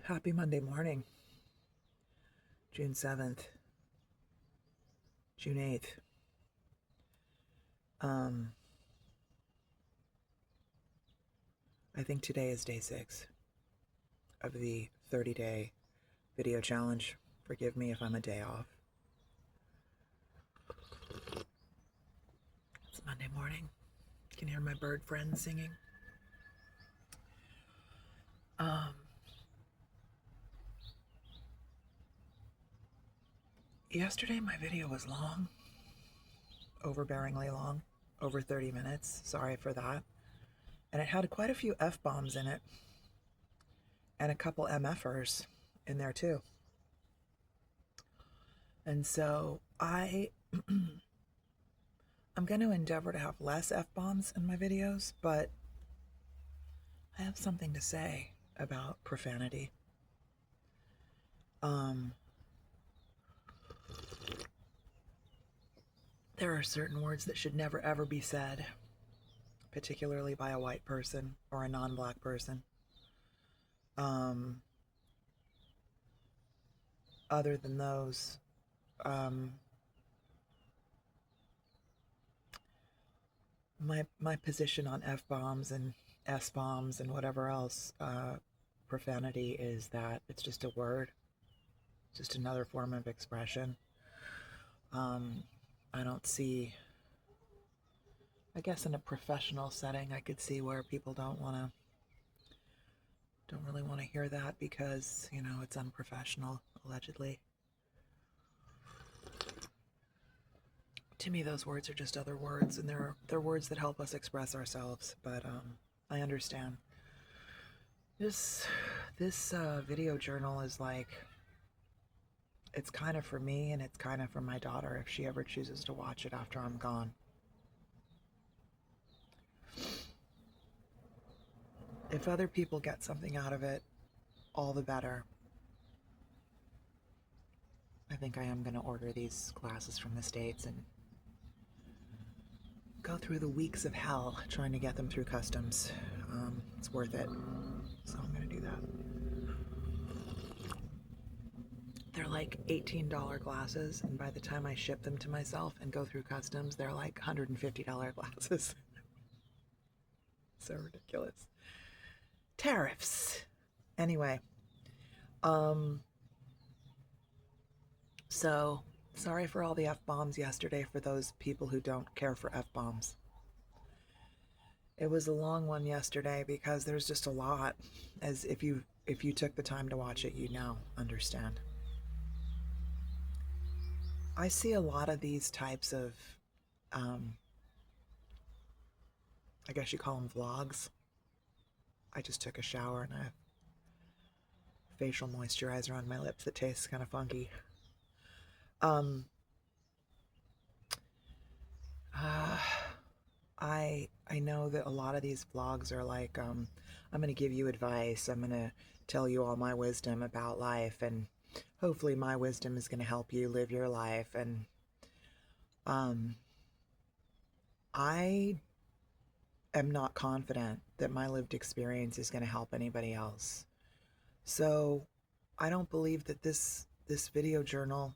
Happy Monday morning, June 7th, June 8th. I think today is day 6 of the 30-day video challenge. Forgive me if I'm a day off. It's Monday morning. You can hear my bird friends singing. Yesterday my video was long, overbearingly long, over 30 minutes. Sorry for that. And it had quite a few F-bombs in it, and a couple MFers in there too. And so I'm going to endeavor to have less F-bombs in my videos, but I have something to say about profanity. There are certain words that should never ever be said, particularly by a white person or a non-black person. Other than those, my position on F-bombs and S-bombs and whatever else, profanity, is that it's just a word, just another form of expression. I don't see, I guess in a professional setting, I could see where people don't really want to hear that because, it's unprofessional, allegedly. To me, those words are just other words, and they're words that help us express ourselves. But I understand. This video journal is like, it's kind of for me, and it's kind of for my daughter if she ever chooses to watch it after I'm gone. If other people get something out of it, all the better. I think I am going to order these glasses from the States and go through the weeks of hell trying to get them through customs. It's worth it, so I'm going to do that. They're like $18 glasses, and by the time I ship them to myself and go through customs, they're like $150 glasses. So ridiculous. Tariffs. Anyway, so sorry for all the F-bombs yesterday for those people who don't care for F-bombs. It was a long one yesterday because there's just a lot, as if you took the time to watch it, understand. I see a lot of these types of, I guess you call them vlogs. I just took a shower and I have facial moisturizer on my lips that tastes kind of funky. I know that a lot of these vlogs are like, I'm going to give you advice. I'm going to tell you all my wisdom about life, and hopefully my wisdom is going to help you live your life. And I am not confident that my lived experience is going to help anybody else. So I don't believe that this video journal,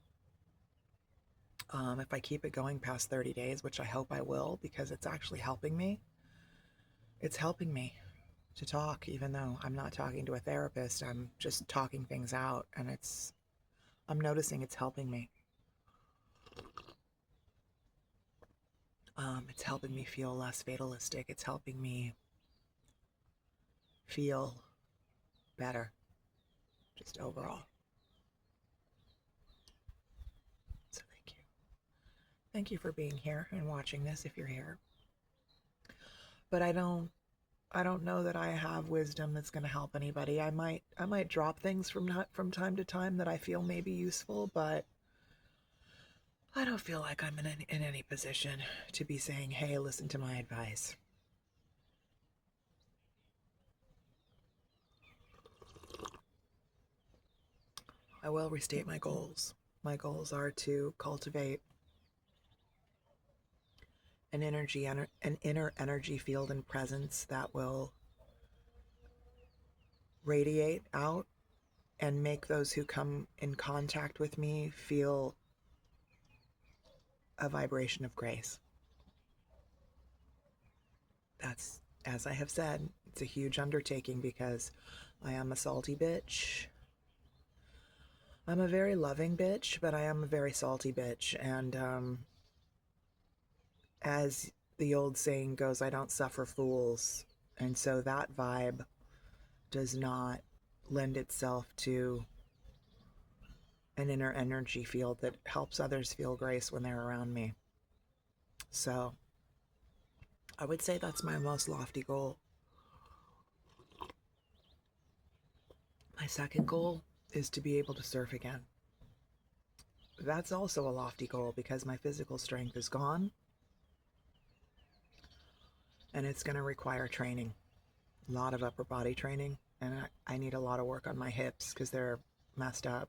if I keep it going past 30 days, which I hope I will, because it's actually helping me. It's helping me to talk, even though I'm not talking to a therapist. I'm just talking things out, and I'm noticing it's helping me. It's helping me feel less fatalistic. It's helping me feel better, just overall. So thank you. Thank you for being here and watching this if you're here. But I don't know that I have wisdom that's going to help anybody. I might drop things from time to time that I feel may be useful, but I don't feel like I'm in any position to be saying, hey, listen to my advice. I will restate my goals. My goals are to cultivate an inner energy field and presence that will radiate out and make those who come in contact with me feel a vibration of grace. That's, as I have said, it's a huge undertaking because I am a salty bitch. I'm a very loving bitch, but I am a very salty bitch. And as the old saying goes, I don't suffer fools. And so that vibe does not lend itself to an inner energy field that helps others feel grace when they're around me. So I would say that's my most lofty goal. My second goal is to be able to surf again. That's also a lofty goal because my physical strength is gone and it's going to require training, a lot of upper body training, and I need a lot of work on my hips because they're messed up.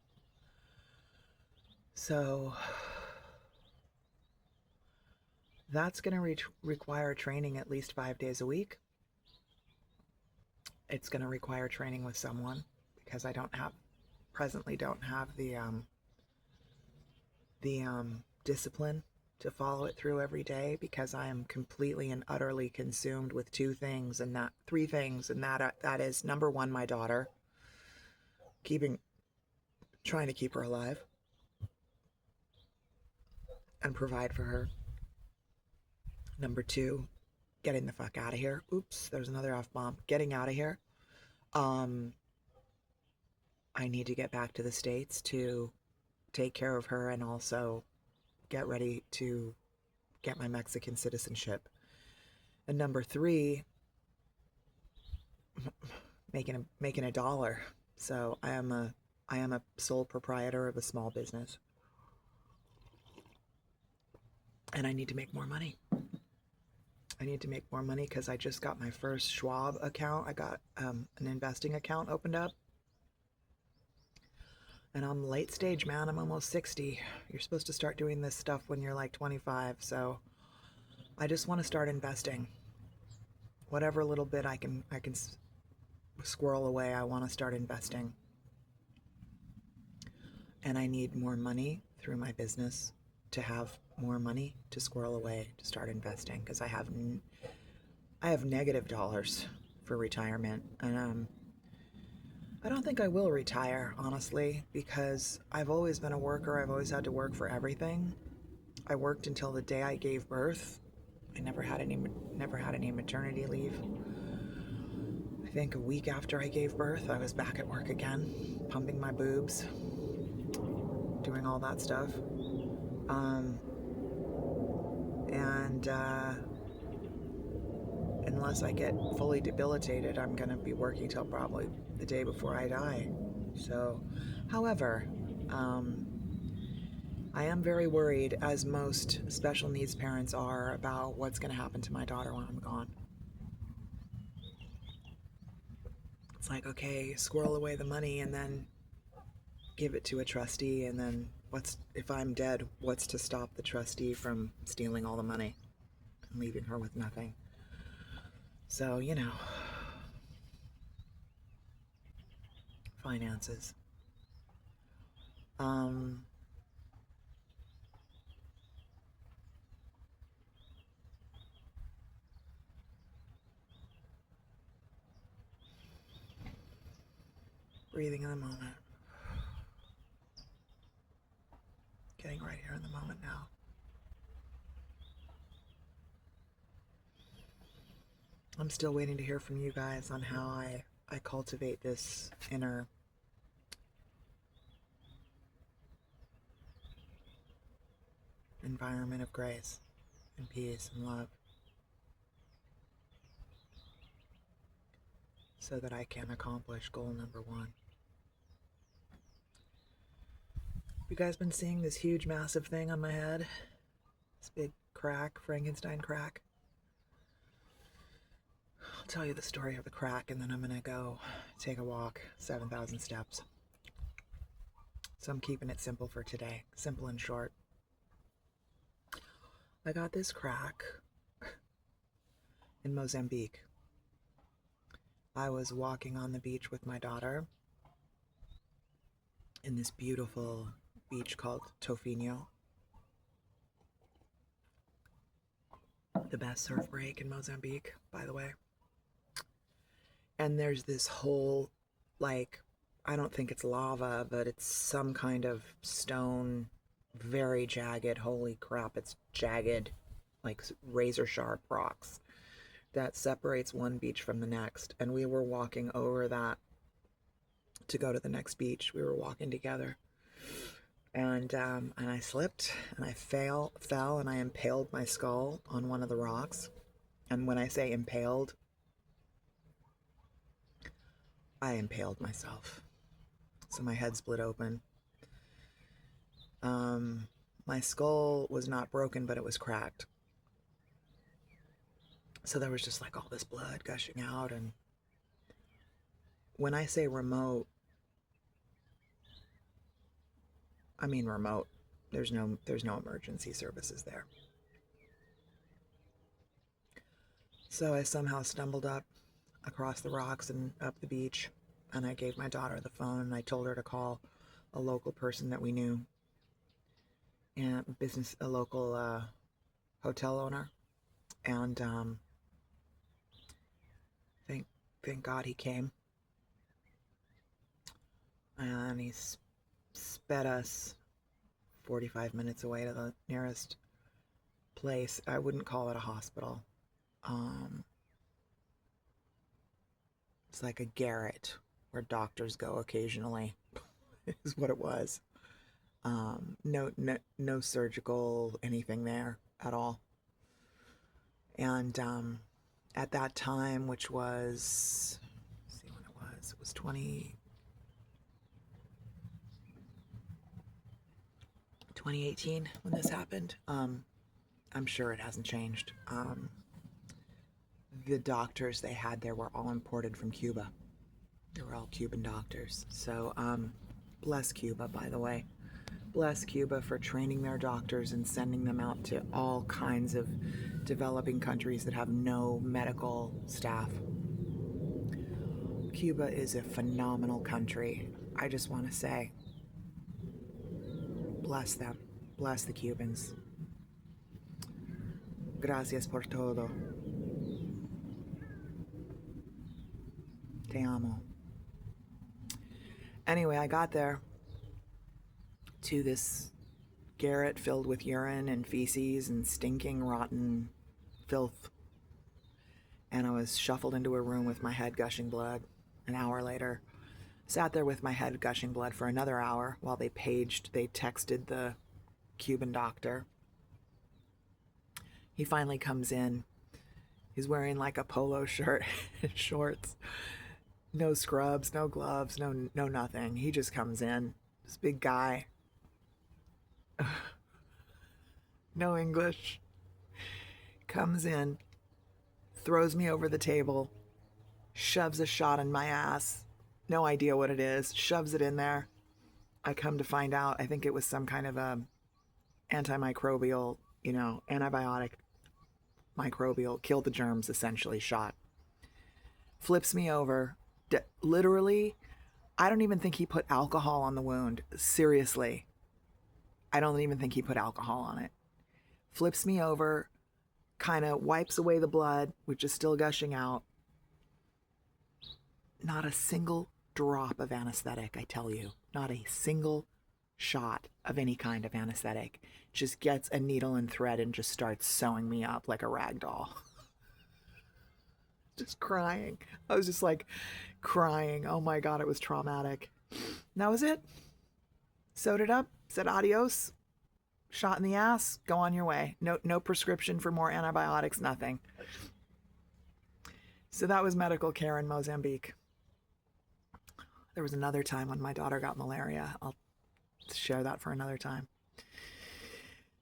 So that's going to require training at least 5 days a week. It's going to require training with someone because I presently don't have the discipline to follow it through every day because I am completely and utterly consumed with three things, and that is number one, my daughter, trying to keep her alive and provide for her. Number two, getting the fuck out of here. Oops, there's another F-bomb. Getting out of here. I need to get back to the States to take care of her and also get ready to get my Mexican citizenship. And number three, making a dollar. So I am a sole proprietor of a small business, and I need to make more money. I need to make more money because I just got my first Schwab account. I got an investing account opened up, and I'm late stage, man. I'm almost 60. You're supposed to start doing this stuff when you're like 25. So I just want to start investing. Whatever little bit I can squirrel away, I want to start investing. And I need more money through my business to have more money to squirrel away to start investing because I have negative dollars for retirement, and I don't think I will retire, honestly, because I've always been a worker. I've always had to work for everything. I worked until the day I gave birth. I never had any maternity leave. I think a week after I gave birth, I was back at work again, pumping my boobs, doing all that stuff. And unless I get fully debilitated, I'm going to be working till probably the day before I die. So, however, I am very worried, as most special needs parents are, about what's going to happen to my daughter when I'm gone. It's like, okay, squirrel away the money and then give it to a trustee, and then if I'm dead, what's to stop the trustee from stealing all the money and leaving her with nothing? So, finances. Breathing in the moment. Getting right here in the moment now. I'm still waiting to hear from you guys on how I cultivate this inner environment of grace and peace and love so that I can accomplish goal number one. You guys been seeing this huge, massive thing on my head? This big crack, Frankenstein crack? I'll tell you the story of the crack, and then I'm going to go take a walk, 7,000 steps. So I'm keeping it simple for today, simple and short. I got this crack in Mozambique. I was walking on the beach with my daughter, in this beautiful beach called Tofino. The best surf break in Mozambique, by the way. And there's this whole, like, I don't think it's lava, but it's some kind of stone, very jagged. Holy crap, it's jagged, like razor sharp rocks that separates one beach from the next. And we were walking over that to go to the next beach. We were walking together. And I slipped and I fell and I impaled my skull on one of the rocks. And when I say impaled, I impaled myself. So my head split open. My skull was not broken, but it was cracked. So there was just like all this blood gushing out. And when I say remote, I mean remote. There's no emergency services there. So I somehow stumbled up across the rocks and up the beach, and I gave my daughter the phone and I told her to call a local person that we knew, and a local hotel owner. And thank God he came, and he sped us 45 minutes away to the nearest place. I wouldn't call it a hospital. It's like a garret where doctors go occasionally, is what it was. No surgical anything there at all. And at that time, which was, let's see when it was 2018 when this happened. I'm sure it hasn't changed. The doctors they had there were all imported from Cuba. They were all Cuban doctors. So bless Cuba, by the way. Bless Cuba for training their doctors and sending them out to all kinds of developing countries that have no medical staff. Cuba is a phenomenal country. I just want to say, bless them. Bless the Cubans. Gracias por todo. Te amo. Anyway, I got there to this garret filled with urine and feces and stinking, rotten filth. And I was shuffled into a room with my head gushing blood. An hour later, sat there with my head gushing blood for another hour while they texted the Cuban doctor. He finally comes in. He's wearing like a polo shirt and shorts. No scrubs, no gloves, no nothing. He just comes in. This big guy. No English. Comes in, throws me over the table, shoves a shot in my ass. No idea what it is. Shoves it in there. I come to find out, I think it was some kind of a antimicrobial, antibiotic, microbial, kill the germs essentially shot. Flips me over. Literally, I don't even think he put alcohol on the wound. Seriously. I don't even think he put alcohol on it. Flips me over, kind of wipes away the blood, which is still gushing out. Not a single drop of anesthetic, I tell you. Not a single shot of any kind of anesthetic. Just gets a needle and thread and just starts sewing me up like a rag doll. Just crying. I was just like crying. Oh my God, it was traumatic. And that was it. Sewed it up, said adios, shot in the ass, go on your way. No prescription for more antibiotics, nothing. So that was medical care in Mozambique. There was another time when my daughter got malaria. I'll share that for another time.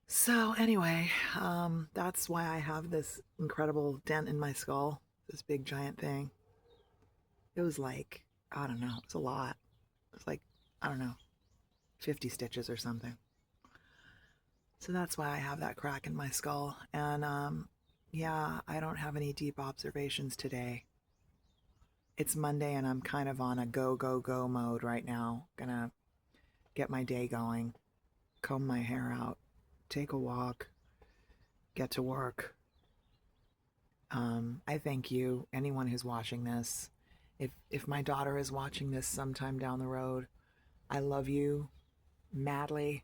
So anyway, that's why I have this incredible dent in my skull, this big giant thing. It was like, I don't know, it's a lot. It's like, I don't know, 50 stitches or something. So that's why I have that crack in my skull. And yeah, I don't have any deep observations today. It's Monday and I'm kind of on a go mode right now. Gonna get my day going, comb my hair out, take a walk, get to work. I thank you, anyone who's watching this. If my daughter is watching this sometime down the road, I love you madly.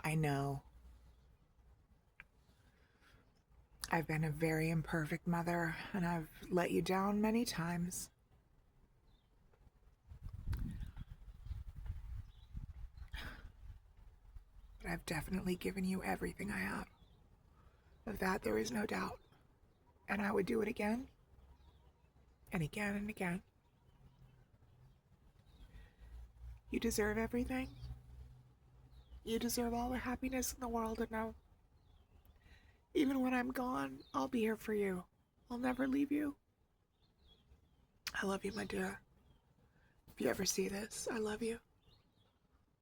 I know I've been a very imperfect mother and I've let you down many times. But I've definitely given you everything I have. Of that, there is no doubt. And I would do it again and again and again. You deserve everything. You deserve all the happiness in the world, and now, even when I'm gone, I'll be here for you. I'll never leave you. I love you, my dear. If you ever see this, I love you.